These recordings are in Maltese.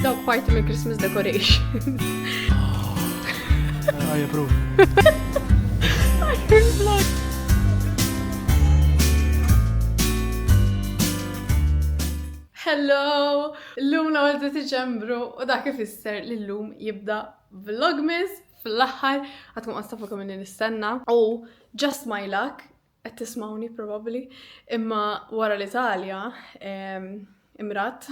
Dawk party mill Christmas decoration. I approve. Vlog. Hello! L-lum l-għol ta' Diċembru u dak ifisser li l-lum jibda Vlogmas fl-aħħar għatkum għastafakom minni nistenna u just my luck qed tismawni probably imma wara l-Italja imrat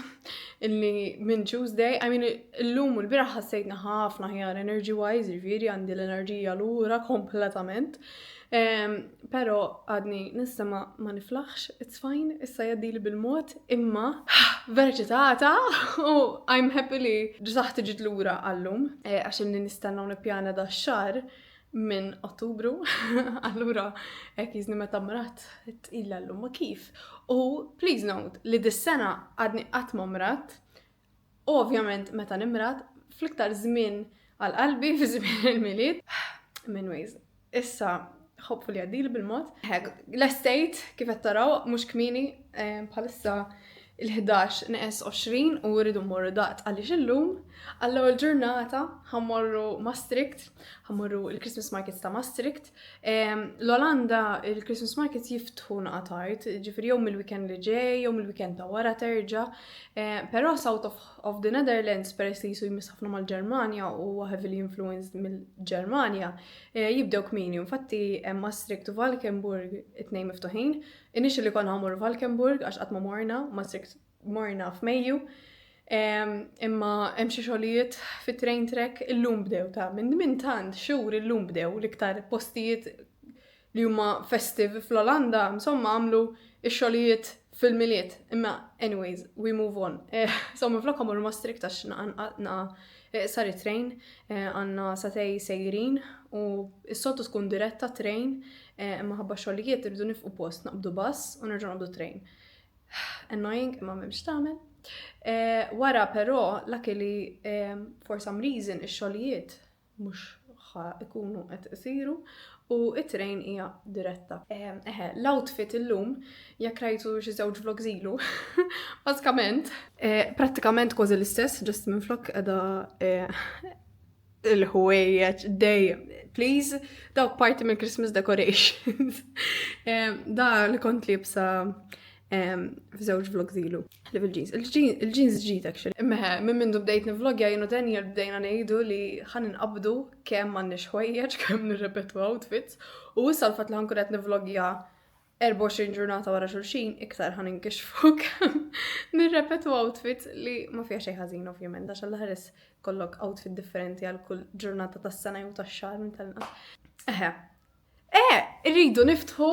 illi minn Tuesday l-lum u l-biraħ ħassejtna ħafna ħjar energy wise ġifieri għandi l-enerġija lura kompletament. Pero għadni nistama ma niflaħx, it's fine, issa jaddili bil-mod, imma verċitata u I'm happy li ġisaħt ġit l-ura għallum, għaxin nistanna un-pjana da xar minn Ottubru, allura jizni meta mrat, illa l-lum ma kif. U please note li dis-sena għadni għatma mrat, ovvjament meta nimrat, fl-iktar zmin għal-qalbi fi zmin il-miliet, minn ways. Issa, hopefully għaddil bil-mod. L-estate, kif taraw, mux kmini, bħalissa il-11 neqes 20 u rridu morru daqt għalix illum. Għallu l-ġurnata ħammorru Maastricht, ħammorru il-Christmas Markets ta' Maastricht. L-Olanda il-Christmas Markets jiftħu naqatajt, ġifiri jom il-weekend li ġej, jom il-weekend ta' wara terġa. Pero south of the Netherlands, peress li jisu jmissafna mal-Ġermania u heavily influenced mill-Ġermania, jibdew kmini. Infatti Maastricht u Valkenburg it-nej miftuħin. Initially kon ħamur Valkenburg għax għatma morna, Maastricht morna f'Mejju. Imma hemm xi xogħlijiet fit-train trek illum bdew ta' minn tant xhur illum bdew l-iktar postijiet li huma festive fl-Olanda, insomma għamlu x-xogħlijiet fil-miliet. Imma anyways, we move on. Insomma flok għamur Maastricht għax għandna sar train għandna satej sejrin u s-soltu tkun diretta train imma ħabba xogħlijiet irridu nifqu post naqbdu bass u nerġgħu naqbdu train. Annoying imma m'hemmx tagħmel. Wara però luckily for some reason ix-xogħlijiet mhux ikunu qed isiru u it-train hija diretta. L-outfit illum jekk rajtu xi żewġ vlogs ilu bażikament prattikament kważi l-istess, just minflok qiegħda il-ħwejjeġ dej, please, dawk party mill Christmas decorations. Da li kont libsa f'żewġ vlogs ilu. Level jeans. Il-jeans ġid actually. Imma minn mindu bdejt nivlogja jienu Daniel bdejna ngħidu li ħan inqabdu kemm m'għandniex ħwejjeġ, kemm nirrepetu outfits u issa l-fatt li ħankun qed nivlogja 24 ġurnata wara xulxin iktar ħan inkixfu kemm nirrepetu outfits li ma fiha xejn ħażin ovvjament għax l-ħares kollok outfit differenti għal kull ġurnata tas-sena jew tax-xahar minn tal-inqas. Irridu niftħu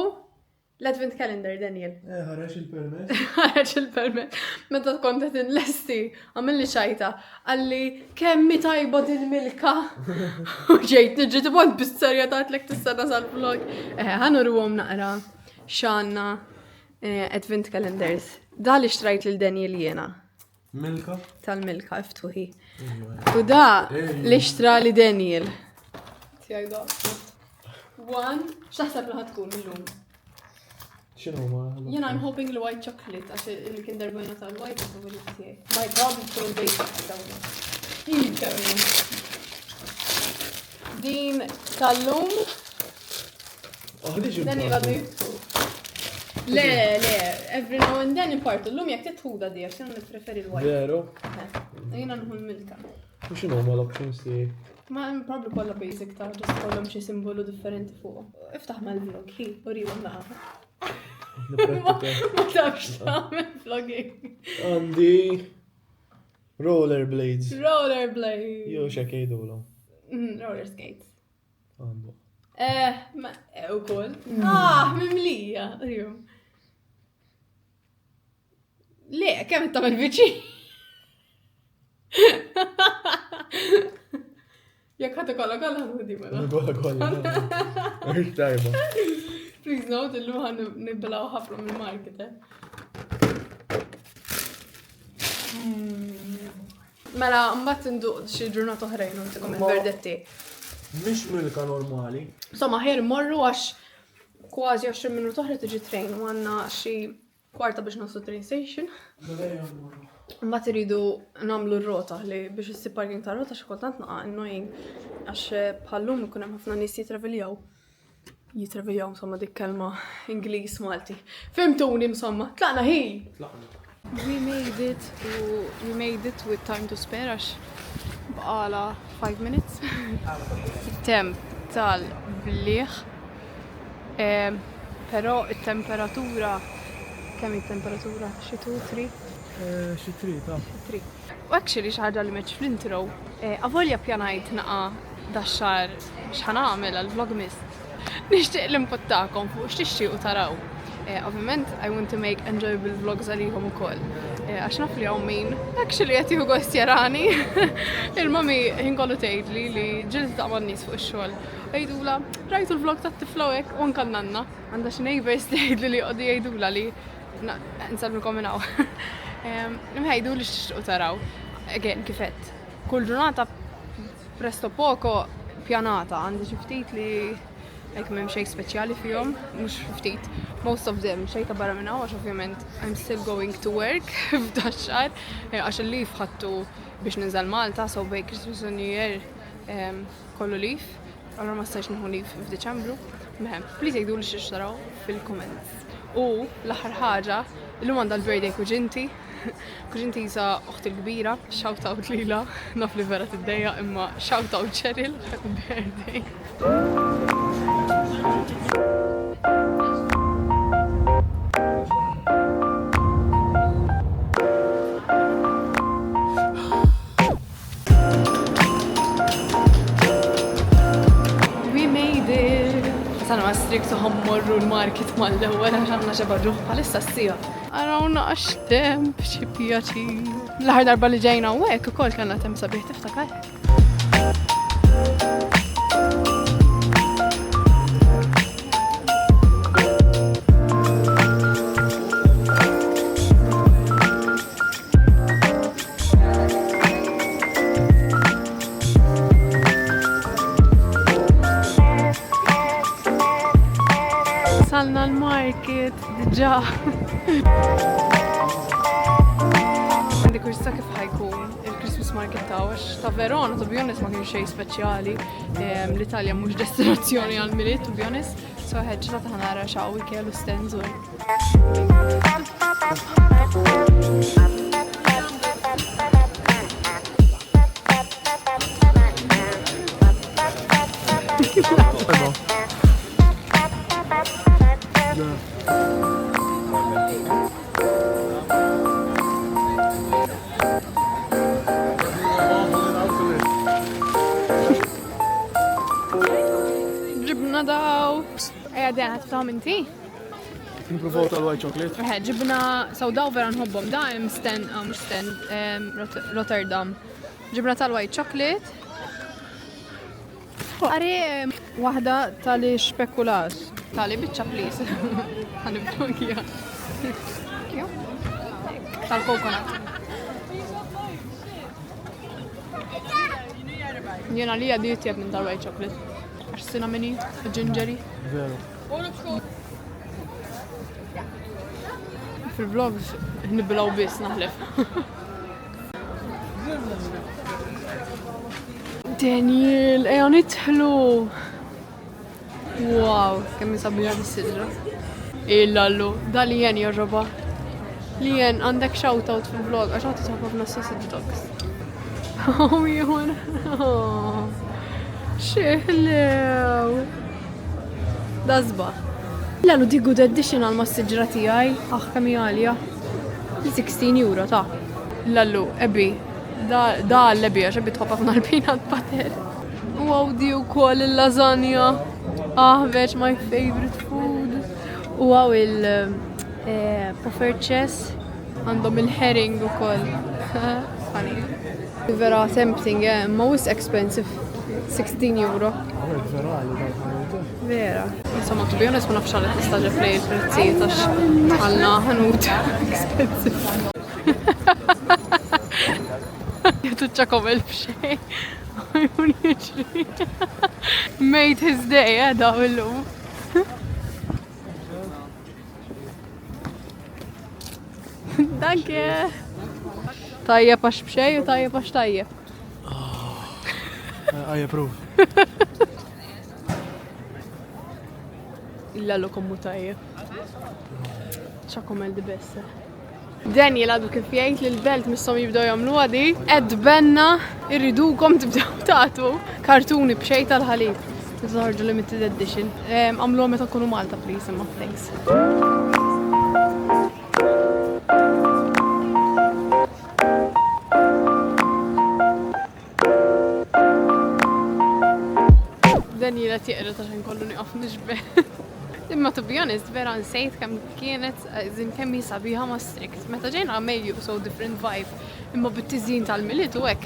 l-Advent Calendar, Daniel. Ħareġ il-permess. Ħareġ il-permess. Meta kont qed inlesti, għamilli xajta, għalli kemmi tajba din milka. U ġejt niġġi tibgħod bis-serja tagħtlek tista' sal-vlog. Ħanurhom naqra x'għandna Advent Calendars. Da li xtrajt lil Daniel jiena. Milka? Tal-milka iftuħi. U da li xtra li Daniel. Tjajda. X'taħseb li ħadkun illum? X'inhu ma? Jena, I'm hoping l-white chocolate, għax il-Kinder Bueno tal-white favoriti tiegħi. My God, tkun basic dawna. Din tal-lum. Dan il-għadni. Le, every now and then impartu. L-lum jek titħuda di, għax jena preferi l-white. Vero? Jena nħu l-milka. U x'inhu ma l-options tiegħi? Ma probably kolla basic ta' ġast kollhom xi simbolu differenti fuq. Iftaħ mal-vlog, uriju naħa. Ma tafx tagħmel vlogging. Għandi rollerblades. Rollerblades. Jew x'hekk jgħidulhom. Roller skates. Għandu. Ma ukoll. Mimlija, rju. Le, kemm tagħmel viċin? Jekk ħadd kollha ħudi mela. Kolla. Mhix tajba. Please note illum ħan niblaw ħafna mill-market. Mela mbagħad induq xi ġurnata oħrajn u ntikom il-verdetti. Mhix milka normali. Insomma ħer morru għax kważi 20 minuti oħra tiġi train u għandna xi kwarta biex naslu train station. Mbagħad iridu nagħmlu r-rota li biex issib parking ta' rota xi kultant naqa' annoying għax bħallum ikun hemm ħafna nies jitraveljaw insomma dik kelma Ingliż Malti. Fimtuni insomma, tlaqna ħin. We made it with time to spare għax bqala 5 minutes. Temp tal-bliħ. Però it-temperatura kemm it-temperatura? Xi 2, 3? Xi 3 ta'. 3. U actually xi ħaġa li meċ fl-intro, avolja pjanajt naqa' dax-xahar x'ħanagħmel għall-Vlogmas. Nixtieq li nputtakom fuq x'tixtiequ taraw. Ovvjament, I want to make enjoyable vlogs għalikom ukoll. Għax naf li hawn min actually qed jieħu gost jarani. Il-mami ħinkollu tgħidli li ġildi taqma' n-nies fuq ix-xogħol. Jgħidula, rajtu l-vlog tat-tifla hekk u anke nanna. Għandha xi neighbors tgħidli li jqogħdu jgħidula li nsalmilkom minn hawn. Ħejdu li x'tixtiequ taraw. Again, kifett. Kull ġurnata presto poco pjanata għandi xi ftit li m'hemm xejn speċjali fihom, mhux ftit. Most of them xejn ta' barra minn hawn għax ovvjament I'm still going to work f'dax-xahar għax il-leave ħadtu biex ninżel Malta, so bej Christmas u New Year kollu leave. Allora ma stajx nieħu leave f'Diċembru. Meħem, please jgħidu li x'taraw fil-comments. U l-aħħar ħaġa, illum għandha l-birthday kuġinti. Kuġinti jisa uħti l-kbira, shout out lila, naf li vera tiddejja imma shout out Cheryl, happy birthday. Sana ma striktu ħammorru l-market mal-ewwel għax għandna ġebarru bħalissa s-sija. Arawna għax temp xi pjaċir. L-aħħar darba li ġejna u hekk ukoll kellna temp sabiħ tiftakar. Salna l-market, diġà. Għandi kursa kif ħajkun il-Christmas market għax ta' Verona, to be honest, ma kienx xejn speċjali. L-Italja mhux destinazzjoni għal-miliet, to be honest. So ħeġġra ta' ħanara xawi kellu stands u. ġibna daw. Eja den ħatftaħom inti? Nipruvaw tal-white chocolate. Ġibna saw daw vera nħobbhom da hemm Rotterdam. Ġibna tal-white chocolate. Ari waħda tal-spekulas. Tali biċċa please. Ħanibdokija. Tal-coconut. Jena li għaddi jitjeb minn tal-white chocolate. Għax cinnamoni, gingery. Veru. Fil-vlogs nibbilaw biss naħlef. Daniel, eja nitħlu! Wow, kemm sabiħa bis-sidra. Illallu, da li jen jorroba. Li jen għandek shoutout fil-vlog, għax għati taħba f'na sausage dogs. Oh, jħun. Xieħlew. Dazba. Lallu di good edition għal mas-sidra tijaj. Kam jgħalja. 16 euro ta' Lallu, ebbi. Da l-ebbi għax ebbi tħobba f'na l-peanut butter. Wow, di u kol il-lasagna. Veċ, my favorite food. Wow, il-puffer chess. Għandhom il-herring u kol. Funny. Vera tempting, ma wis expensive. 16 euro. Vera. Insomma, to be honest, ma nafx għalet nistaġeb li il-prezzijiet għax għalna ħanut expensive. Tuċċakom il-bxej. Made his day, daw il-lum. Anke. Tajjeb għax bxej u tajjeb għax tajjeb. I approve. Illa l-kom mu tajjeb. ċakom el-dibessa. Daniel għadu kif jgħid li l-belt missom jibdaw jamlu għadi, benna irridukom tibdaw tagħtu kartuni b'xej tal-ħalib. Tizarġu limited edition. Għamlu meta tkunu Malta, please, imma thanks. Daniel għat jgħra taċan kollu niqaf nġbe. Imma to be honest, vera nsejt kemm kienet, kemm jisabiħa ma strict. Meta ġejna għamejju so different vibe, imma bit-tiżjin tal-militu hekk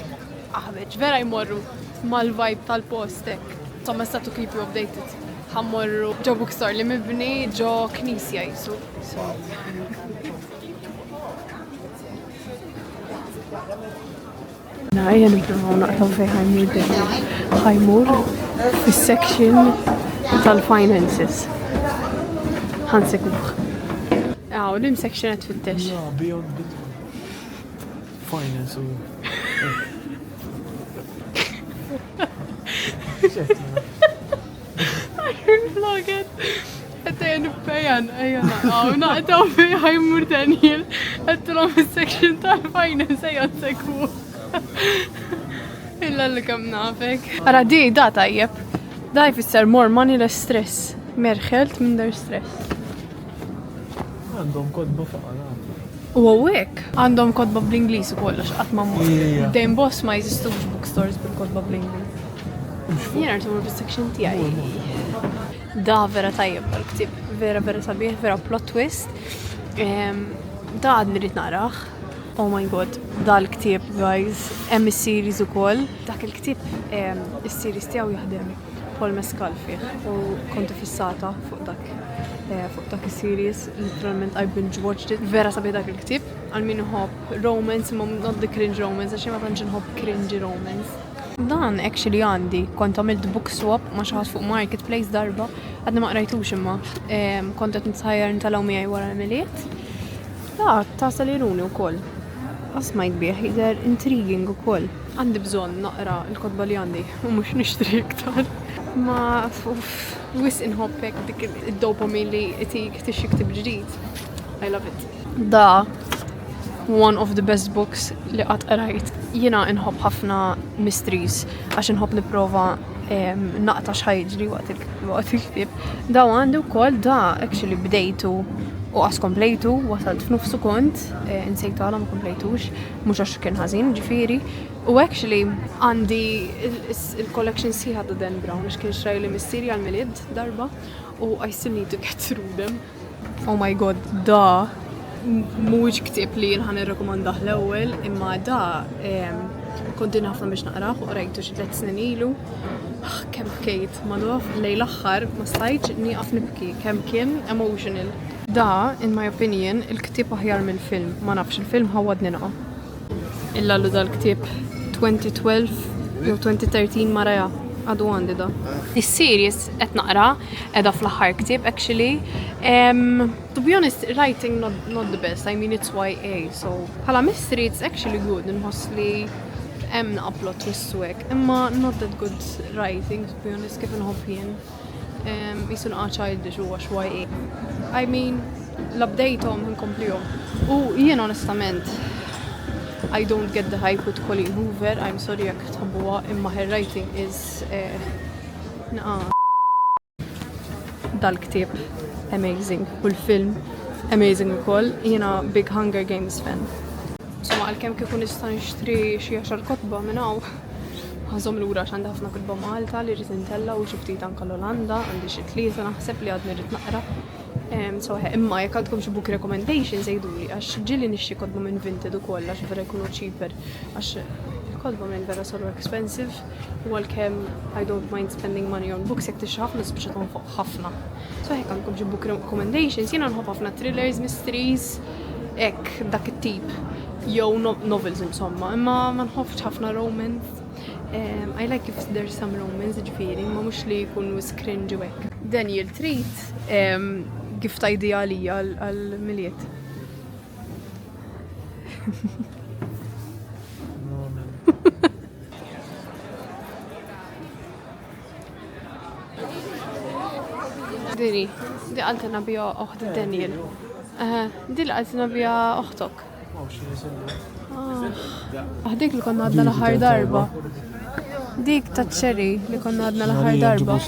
aħbeġ, vera jmorru mal-vibe tal-post hekk. Insomma statu keep you updated. Ħammorru ġo bookstore li mibni ġo knisja jisu. Najja nibdow naqtaw fej ħajmur fis-section tal-finances. ħansekuħ. Lim section għed fit-tex. No, beyond the finance u... Vloget. Għettajan pejan, naqtaw fej ħajmur Daniel. Għettilom fil-section tal-finance għajan sekuħ. Illa li kam nafek. Ara di, da tajjeb. Da jfisser more money less stress. Merħelt minn dar stress. Għandhom kodba faqala. U għawek, għandhom kodba bl-Inglis u kollox, għatma mmur. Dejn boss ma jizistux bookstores bil-kodba bl-Inglis. Jena rtumur bil-section tijaj. Da vera tajjeb għal-ktib, vera sabiħ, vera plot twist. Da għad nirrit naraħ. Oh my god, da l-ktib, guys. Hemm is-series ukoll. Dak il-ktib, is-series tiegħu jaħdem Paul Mescal fih u kontu fissata fuq dak is-series. Literalment I binge watched it. Vera sabiħ dak il-ktib. Għal min iħobb romance, imma not the cringe romance, għax ma tantx inħobb cringy romance. Dan actually għandi, kont għamilt book swap ma xi ħadd fuq Marketplace darba, għadna ma qrajtux imma. Kont qed nitħajjar nitalaw miegħi wara l-miliet. Da, tasal iruni wkoll. Asmajt bieħ, jidher intriguing ukoll. Għandi bżonn naqra l-kodba li għandi, u mhux nixtri iktar. Ma wis inħobbek dik id-dopamin li itik tixi ktib ġdid. I love it. Da, one of the best books li qatt qrajt. Jiena inħobb ħafna mysteries għax inħobb nipprova naqta x'ħajġri waqt il-ktieb. Da għandi wkoll da actually bdejtu u għas komplejtu, wasalt f'nufsu kont, insejtu għala ma komplejtux, mux għax kien ħazin ġifiri. U actually għandi il-collection siħa ta' Dan Brown, għax kien xrajli misteri għal-milid darba, u I still need to get through them. Oh my god, da mux ktib li nħan ir-rekomandaħ l-ewel, imma da kontin ħafna biex naqraħ u rajtu xi 3 snin ilu. Kemm bkejt madof lejl aħħar ma stajtx nieqaf nibki, kemm kien emotional. Da, in my opinion, il-ktib aħjar mill-film. Ma nafx il-film ħawadni naqa. Illa l dal-ktib 2012 jew 2013 maraja. Għadu għandi da. Is-series qed naqra edha fl-aħħar ktib actually. To be honest, writing not the best. I mean it's YA, so bħala mystery it's actually good. Inħoss li hemm naqa plot twist hekk. Imma not that good writing, to be honest, kif inħobb jien. Jisun childish u għax YA. I mean, l-updateom nkomplihom. U jien onestament, I don't get the hype with Colleen Hoover. I'm sorry jekk tħobbuha, imma her writing is dal-ktieb amazing. U l-film amazing ukoll. Jiena big Hunger Games fan. Insomma, għalkemm kieku nista' nixtri xi 10 kotba minn hawn. Għazom l-ura xanda ħafna kutba Malta li rrit intella u xiftit anka l-Olanda, għandi xi 3 naħseb li għadni rrit naqra. Imma jekk għadkom xi book recommendations jgħiduli għax ġili nixxi kodba minn Vinted ukoll għax vera jkunu cheaper għax il-kodba minn vera soru expensive u għalkemm I don't mind spending money on books jekk tixxi ħafna spiċċa tonfoq ħafna. So jekk għandkom xi book recommendations jiena nħobb ħafna thrillers, mysteries, hekk dak it-tip jew novels insomma, imma ma nħobbx ħafna romance. I like if there's some romance ġifieri, ma mhux li jkun wis cringe u hekk. Daniel treat gift idea għalija għall-miliet. ديري دي قالت لنا بيها أخت دانيال. دي اللي قالت لنا بيها أختك. هديك اللي كنا عدنا لها ضربة. ديك تاتشري اللي كنا عدنا لها ضربة.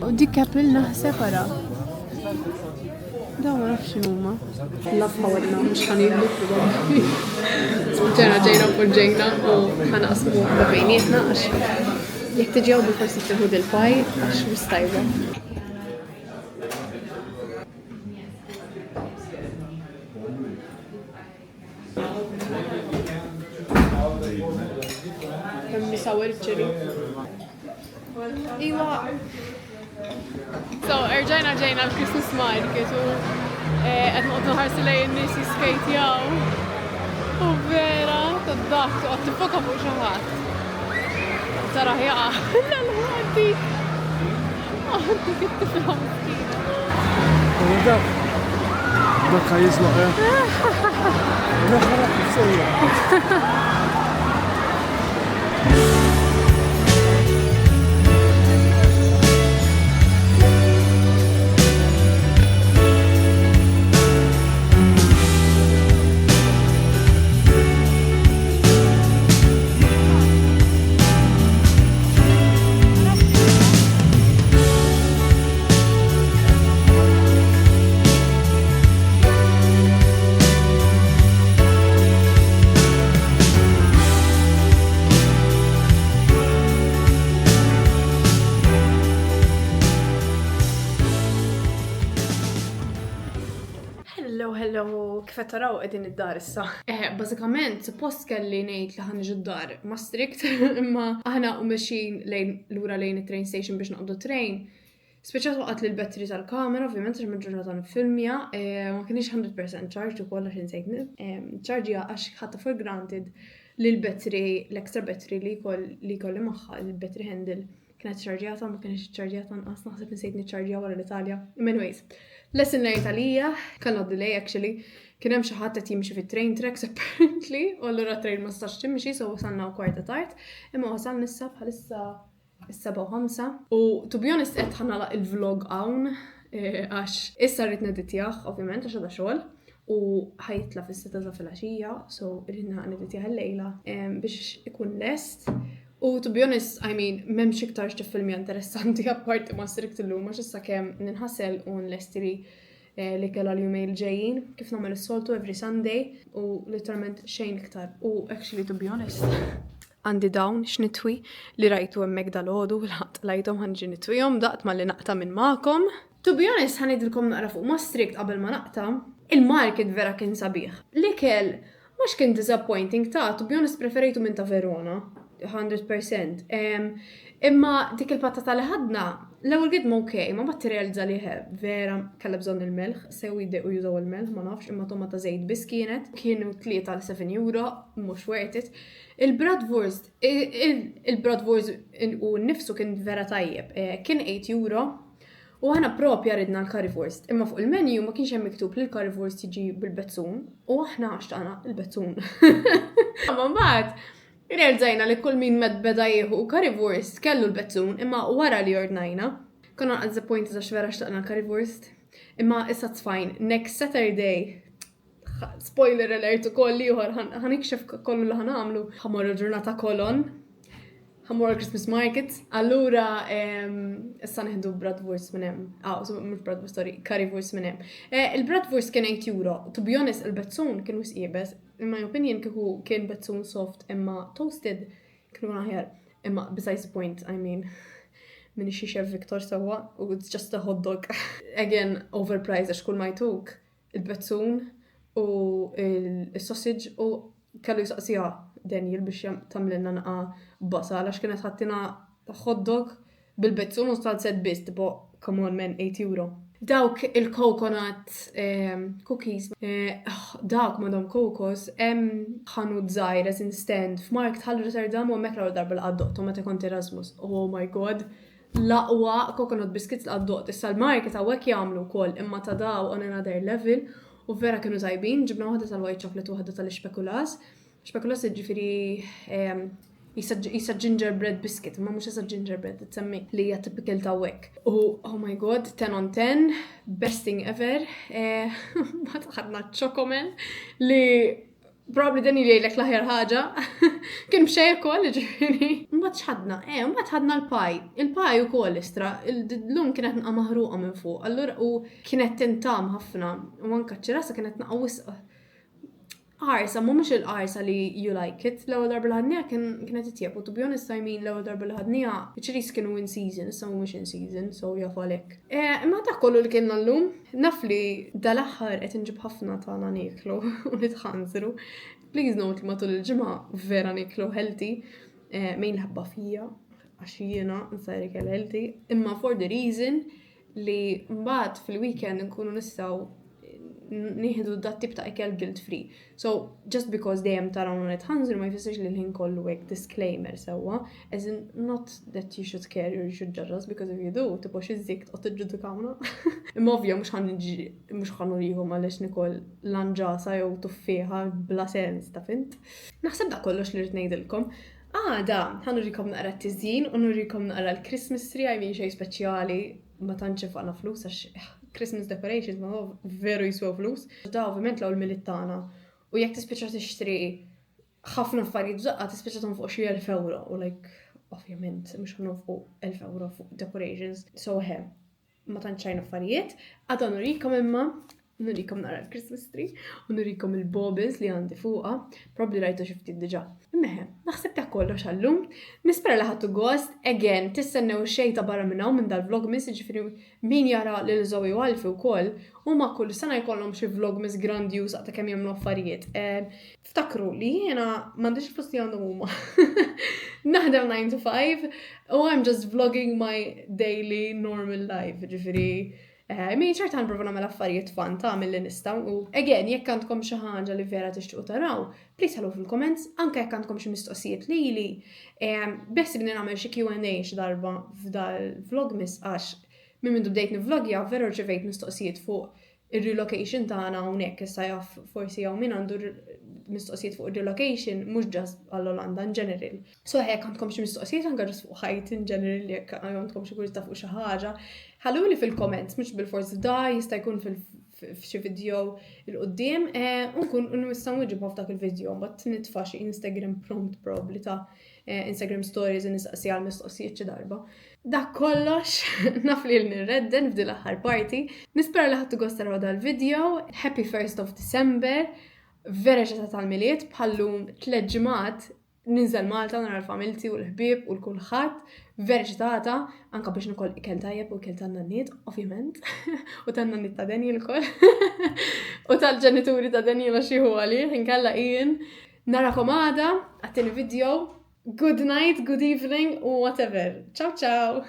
وديك كابلنا سفرة. ده ما نعرف شنو هما. لفها ولنا مش حنيجلو جينا ورجينا وحنقسموها بيناتنا عشان يك تجاوبوا فرصة تاخد الباي عشان مش طيبة. كم يصور تشري ايوه. رجعنا الكريسماس ماركت وقد ما قلنا هارس لي الناس يسكيتياو وفيرا تضحك وقت تفكها فوق شهات ترى يقع. لا هديك هديك الطفلة مسكينة. ده يطلع ايه؟ لا خلاص بسوي. هلو كيف تراو قاعدين الدار الصح. بازيكامنت سبوست kelli ngħid li ħanġu d-dar ma strict imma aħna mexin lejn lura lejn it-train station biex naqbdu train. Speċjal waqt li l-battery tal-kamera ovvjament għax mid-ġurnata nifilmja ma kienx 100% charged ukoll għax insejt chargeja għax ħatta for granted li l-battery l-extra battery li kolli magħha il-battery handle kienet charġjata ma kienx charġjata nqas naħseb insejt niċċarġja wara l-Italja. Anyways, lesson learned għalija kellna delay actually kien hemm xi ħadd qed jimxi fit-train tracks apparently u allura train ma stax timxi so wasalna kwarta tard imma wasalna issa bħalissa is-7:05 u to be honest qed ħanalaq il-vlog hawn għax issa rrid neditjah ovvjament għax għadha xogħol u ħajtla fis-6 ta' filgħaxija so rridna neditjah il-lejla biex ikun lest. U to be honest, I mean, memx iktar tifilmi interessanti apparti ma strikt illum għax issa kemm ninħasel u nlestri li kellha l-jumejn ġejjin kif nagħmel is-soltu every Sunday u literalment xejn iktar. U actually to be honest, għandi dawn x'nitwi li rajtu hemmhekk dal-għodu l-ħadd lajthom ħanġi nitwihom daqt ma li naqta minn magħkom. To be honest, ħanidilkom naqra fuq ma strikt qabel ma naqta, il-market vera kien sabiħ. L-ikel mhux kien disappointing to be honest preferejtu minn ta' Verona. 100%. Imma dik il-patata li ħadna l-ewwel qed ma okej, ma batti realizza li vera kellha bżonn il-melħ, sew jiddequ jużaw il-melħ ma nafx imma tomata żejt biss kienu 3 għal 7 euro, mhux worth it. Il-bratwurst u nnifsu kien vera tajjeb, kien 8 euro u aħna propja ridna l-currywurst, imma fuq il-menu ma kienx hemm miktub li l-currywurst jiġi bil-bezzun u aħna xtaqna il-bezzun. Ma mbagħad realizzajna li kull min beda jieħu currywurst kellu l-bezzun imma wara li ordnajna. Konna disappointed għax vera xtaqna currywurst. Imma issa fine. Next Saturday, spoiler alert ukoll ieħor ħanikxef kollu li ħanamlu. Ħamorru ġurnata kolon. Ħamorru Christmas market. Allura issa neħdu bratwurst minn hemm. Mhux bratwurst, sorry, currywurst minn hemm. Il-bratwurst kien 8 euro. To be honest, il-bezzun kien wisqiebes. In my opinion, kien bezzun soft imma toasted kienu aħjar. Imma besides the point, I mean, minni xi chef Victor sawa u it's just a hot dog. Again, overpriced għax kull ma jtuk il-bezzun u il-sausage u kellu jisaqsija Daniel biex tamlilna naqa basal għax kienet ħattina hot dog bil-bezzun u salset biss tipo come on man 8 euro. Dawk il-coconut cookies, dawk madam kokos, ħanu żgħir as in stand f'Markt Hall Rotterdam u hemmhekk l-ewwel darba l-qaddoqtu meta kont Erasmus. Oh my god, l-aqwa coconut biscuits l-qaddoqt. Issa l-market hawnhekk jagħmlu wkoll imma ta' daw on another level u vera kienu tajbin, ġibna waħda tal-white chocolate u waħda tal-xpekulas. Xpekulas ġifiri jisa gingerbread biscuit, ma mux jisa gingerbread, tsemmi li hija typical ta' wek. U oh my god, 10 on 10, best thing ever. Ma taħadna ċokomel li probably dan jgħidlek l-aħjar ħaġa. Kien bxej ukoll ġifieri. Mbagħad x'ħadna? Mbagħad ħadna l-paj. Il-paj ukoll istra. L-lum kienet nqa' maħruqa minn fuq. Allura u kienet tintam ħafna. U anke ċirasa kienet nqa' wisq. Arsa, mhux il-qarsa li you like it. L-ewwel darba li ħadniha kienet itjeb. U to be honest, I mean l-ewwel darba li ħadniha iċ-ċiris kienu in season, issa mhumiex in season, so jafu għalhekk. Imma dak kollu li kienna llum, naf li dal-aħħar qed inġib ħafna tagħna nieklu u nitħanżru. Please note li matul il-ġimgħa vera nieklu healthy, min ħabba fija għax jiena nsajri kell healthy, imma for the reason li mbagħad fil-weekend nkunu nistgħu nieħdu dat tip ta' ikel guilt free. So, just because dejjem tarawna nitħanżru ma jfissirx li l-ħin kollu hekk disclaimer sewwa, as in not that you should care or you should judge us, because if you do, tibgħu xi żikt u tiġġudikawna. Imma ovvja mhux ħanurihom għaliex nikol lanġasa jew tuffieħa bla sens ta' fint. Naħseb dak kollox li rrid ngħidilkom. Da, ħanurikom naqra t-tiżjin u nurikom naqra l-Christmas tree, I mean xejn speċjali ma tantx faqna flus għax Christmas decorations ma veru jiswew flus. Da ovvjament l-ewwel milit tagħna. U jekk tispiċċa tixtri ħafna affarijiet żaqqa tispiċċa tonfoq xi 1,000 euro u like ovvjament mhux ħanofqu 1,000 euro fuq decorations. So ma tantx xejn affarijiet. Għadha nurikom imma nurikom nara l-Christmas tree u nurikom il-baubles li għandi fuqha. Probably rajtu xi ftit diġà. Imma naħseb dak kollox għallum. Nispera li ħadtu gost. Again, tistennew xejn ta' barra minn hawn minn dal-vlogmas, jiġifieri min jara lil Zoe u Alfie wkoll huma kull sena jkollhom xi vlogmas grandjuż ta' kemm jagħmlu affarijiet. Ftakru li jiena m'għandix il-flus li għandhom huma. Naħdem 9 to 5 u I'm just vlogging my daily normal life, ġifieri. Min ċerta nprovu nagħmel affarijiet fan tagħmel li nista' u again jekk għandkom xi ħaġa li vera tixtiequ taraw, please ħallu fil-comments, anke jekk għandkom xi mistoqsijiet lili. Bess li nagħmel xi Q&A xi darba f'dal-vlogmas għax minn mindu bdejt nivlogja veru rċevejt mistoqsijiet fuq ir-relocation tagħna hawnhekk issa jaf forsi hawn min għandu mistoqsijiet fuq ir-relocation mhux ġast għall-Olanda in general. So hekk għandkom xi mistoqsijiet anke ġast fuq ħajt in general jekk għandkom xi kurità fuq xi ħaġa, ħalluli fil-comments mhux bil-forsi da jista' jkun f'xi video il-qudiem u nkun nistgħu nwiġġibha f'dak il-video mbagħad nitfa' xi Instagram prompt probably ta' Instagram stories nistaqsi għal mistoqsijiet xi darba. Dak kollox naf li nirredden f'din l-aħħar party. Nispera li ħadtu gost taraw dal-video. Happy 1st of December. Vera ġeta tal-miliet bħallum 3 ġimgħat ninżel Malta nara l-familti u l-ħbieb u l-kulħadd. Vera ġetata anke biex nikoll ikel tajjeb u ikel tan-nannit, ovvjament. U tan-nannit ta' Daniel ukoll. U tal-ġenituri ta' Daniel xi huwa li inkella Ian. Narakom għada għat-tieni video. Good night, good evening, or whatever. Ciao, ciao.